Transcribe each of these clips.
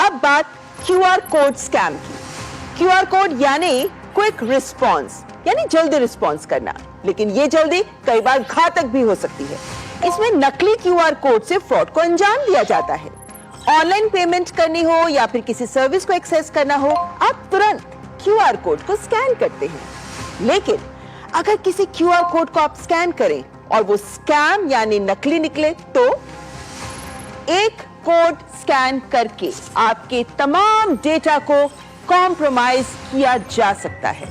अब बात QR code scam की। क्यूआर कोड यानी क्विक रिस्पॉन्स, यानी जल्दी रिस्पॉन्स करना, लेकिन ये जल्दी कई बार घातक भी हो सकती है। इसमें नकली क्यूआर कोड से फ्रॉड को अंजाम दिया जाता है। ऑनलाइन पेमेंट करनी हो या फिर किसी सर्विस को एक्सेस करना हो, आप तुरंत क्यूआर कोड को स्कैन करते हैं। लेकिन अगर किसी क्यूआर कोड को आप स्कैन करें और वो स्कैम यानी नकली निकले, तो एक कोड स्कैन करके आपके तमाम डेटा को कॉम्प्रोमाइज किया जा सकता है।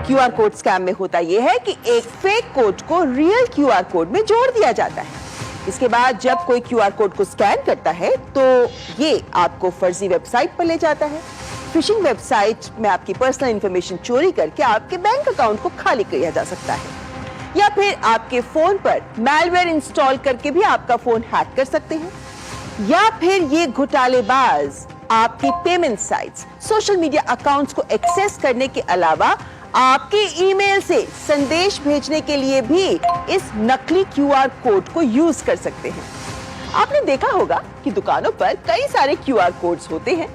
क्यूआर कोड स्कैम में होता यह है कि एक फेक कोड को रियल क्यूआर कोड में जोड़ दिया जाता है। इसके बाद जब कोई क्यूआर कोड को स्कैन करता है तो ये आपको फर्जी वेबसाइट पर ले जाता है। फिशिंग वेबसाइट में आपकी पर्सनल इंफॉर्मेशन चोरी करके आपके बैंक अकाउंट को खाली किया जा सकता है, या फिर आपके फोन पर मैलवेयर इंस्टॉल करके भी आपका फोन हैक कर सकते हैं, या फिर ये घोटालेबाज आपकी payment sites, social media accounts को एक्सेस करने के अलावा आपके ईमेल से संदेश भेजने के लिए भी इस नकली क्यूआर कोड को यूज कर सकते हैं। आपने देखा होगा कि दुकानों पर कई सारे क्यूआर कोड्स होते हैं।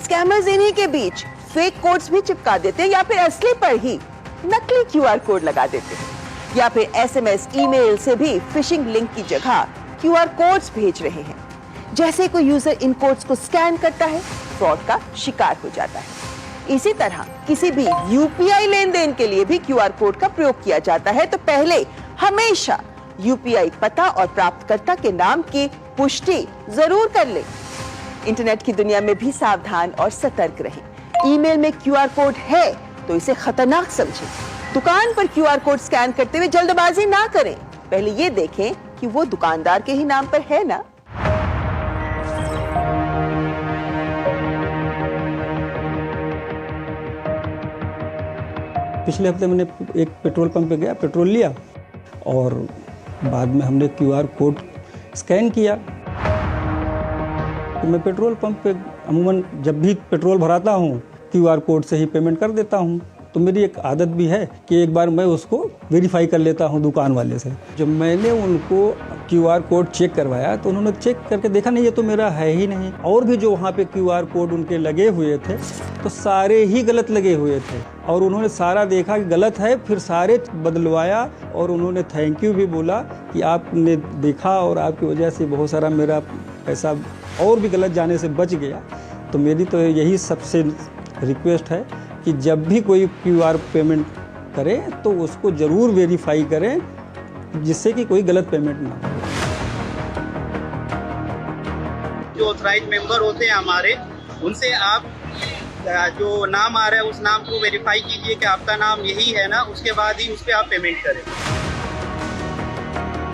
स्कैमर्स इन्हीं के बीच फेक कोड्स भी चिपका देते हैं, या फिर असली पर ही नकली क्यूआर कोड लगा देते हैं, या फिर एसएमएस, ईमेल से भी फिशिंग लिंक की जगह क्यूआर कोड्स भेज रहे हैं। जैसे कोई यूजर इन कोड्स को स्कैन करता है, फ्रॉड का शिकार हो जाता है। इसी तरह किसी भी यूपीआई लेन देन के लिए भी क्यूआर कोड का प्रयोग किया जाता है, तो पहले हमेशा यूपीआई पता और प्राप्तकर्ता के नाम की पुष्टि जरूर कर लें। इंटरनेट की दुनिया में भी सावधान और सतर्क रहें। ईमेल में क्यूआर कोड है तो इसे खतरनाक समझें। दुकान पर क्यूआर कोड स्कैन करते हुए जल्दबाजी ना करें, पहले ये देखें कि वो दुकानदार के ही नाम पर है ना। पिछले हफ्ते मैंने एक पेट्रोल पंप पे गया, पेट्रोल लिया और बाद में हमने क्यूआर कोड स्कैन किया। तो मैं पेट्रोल पंप पे अमूमन जब भी पेट्रोल भराता हूँ क्यूआर कोड से ही पेमेंट कर देता हूँ। तो मेरी एक आदत भी है कि एक बार मैं उसको वेरीफाई कर लेता हूँ दुकान वाले से। जब मैंने उनको क्यूआर कोड चेक करवाया तो उन्होंने चेक करके देखा नहीं, ये तो मेरा है ही नहीं। और भी जो वहाँ पे क्यूआर कोड उनके लगे हुए थे तो सारे ही गलत लगे हुए थे, और उन्होंने सारा देखा कि गलत है, फिर सारे बदलवाया और उन्होंने थैंक यू भी बोला कि आपने देखा और आपकी वजह से बहुत सारा मेरा पैसा और भी गलत जाने से बच गया। तो मेरी तो यही सबसे रिक्वेस्ट है कि जब भी कोई क्यूआर पेमेंट करे तो उसको ज़रूर वेरीफाई करें, जिससे कि कोई गलत पेमेंट ना हो। जो ऑथराइज मेंबर होते हैं हमारे, उनसे आप जो नाम आ रहा है उस नाम को वेरीफाई कीजिए कि आपका नाम यही है ना, उसके बाद ही उस पर आप पेमेंट करें।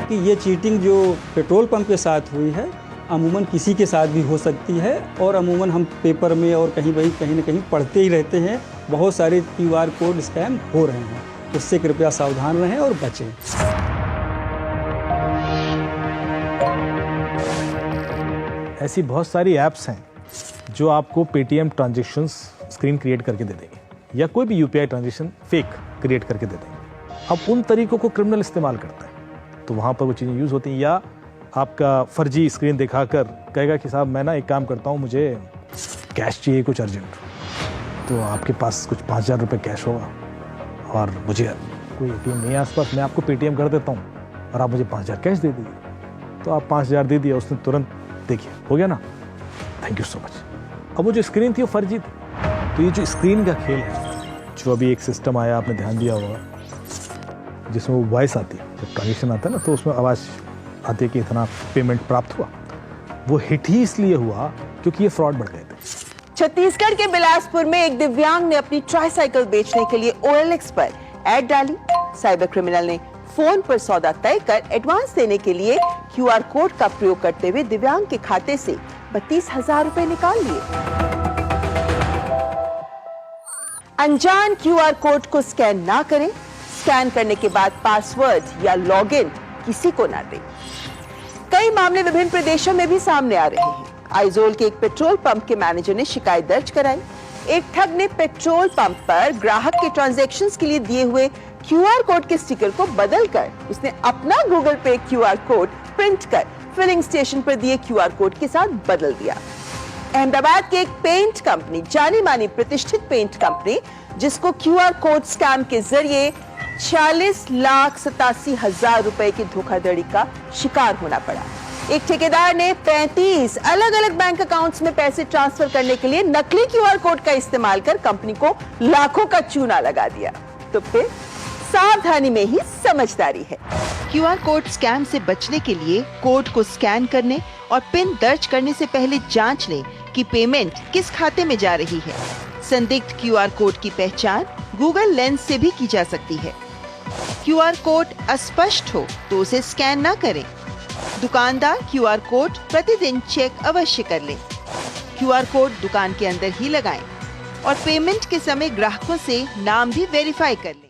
कि ये चीटिंग जो पेट्रोल पंप के साथ हुई है अमूमन किसी के साथ भी हो सकती है, और अमूमन हम पेपर में और कहीं न कहीं पढ़ते ही रहते हैं बहुत सारे क्यूआर कोड स्कैम हो रहे हैं। उससे कृपया सावधान रहें और बचें। ऐसी बहुत सारी ऐप्स हैं जो आपको पेटीएम ट्रांजैक्शंस स्क्रीन क्रिएट करके दे देंगे, या कोई भी यूपीआई ट्रांजैक्शन फेक क्रिएट करके दे देंगे। अब उन तरीकों को क्रिमिनल इस्तेमाल करते हैं, तो वहाँ पर वो चीज़ें यूज़ होती हैं। या आपका फर्जी स्क्रीन दिखाकर कहेगा कि साहब मैं ना एक काम करता हूँ, मुझे कैश चाहिए कुछ अर्जेंट, तो आपके पास कुछ 5,000 रुपये कैश होगा और मुझे कोई एटीएम नहीं है आसपास, मैं आपको पेटीएम कर देता हूँ और आप मुझे 5,000 कैश दे दीजिए। तो आप 5,000 दे दिया, उसने तुरंत देखिए हो गया ना, थैंक यू सो मच। अब वो जो स्क्रीन थी वो फर्जी थी। तो ये जो स्क्रीन का खेल है, जो अभी एक सिस्टम आया आपने ध्यान दिया होगा जिसमें वो वॉइस आती है, जब ट्रांजेक्शन आता है ना तो उसमें आवाज़ आती है कि इतना पेमेंट प्राप्त हुआ, वो हिट ही इसलिए हुआ क्योंकि ये फ्रॉड बढ़ गए थे। छत्तीसगढ़ के बिलासपुर में एक दिव्यांग ने अपनी ट्राईसाइकिल बेचने के लिए OLX पर ऐड डाली। साइबर क्रिमिनल ने फोन पर सौदा तय कर एडवांस देने के लिए क्यूआर कोड का प्रयोग करते हुए दिव्यांग के खाते से 32,000 रुपए निकाल लिए। अनजान क्यूआर कोड को स्कैन ना करें। स्कैन करने के बाद पासवर्ड या लॉगिन किसी को ना दें। कई मामले विभिन्न प्रदेशों में भी सामने आ रहे हैं। आइजोल के एक पेट्रोल पंप के मैनेजर ने शिकायत दर्ज कराई। एक ठग ने पेट्रोल पंप पर ग्राहक के ट्रांजैक्शंस के लिए दिए हुए क्यूआर कोड के स्टिकर को बदलकर उसने अपना गूगल पे क्यूआर कोड प्रिंट कर फिलिंग स्टेशन पर दिए क्यूआर कोड के साथ बदल दिया। अहमदाबाद की एक पेंट कंपनी, जानी मानी प्रतिष्ठित पेंट कंपनी, जिसको क्यूआर कोड स्कैम के जरिए 40,87,000 रुपए की धोखाधड़ी का शिकार होना पड़ा। एक ठेकेदार ने 35 अलग अलग बैंक अकाउंट्स में पैसे ट्रांसफर करने के लिए नकली क्यूआर कोड का इस्तेमाल कर कंपनी को लाखों का चूना लगा दिया। तो फिर सावधानी में ही समझदारी है। क्यूआर कोड स्कैम से बचने के लिए कोड को स्कैन करने और पिन दर्ज करने से पहले जांच लें कि पेमेंट किस खाते में जा रही है। संदिग्ध क्यूआर कोड की पहचान गूगल लेंस से भी की जा सकती है। क्यूआर कोड अस्पष्ट हो तो उसे स्कैन ना करें। दुकानदार क्यूआर कोड प्रतिदिन चेक अवश्य कर लें। क्यूआर कोड दुकान के अंदर ही लगाएं और पेमेंट के समय ग्राहकों से नाम भी वेरीफाई कर लें।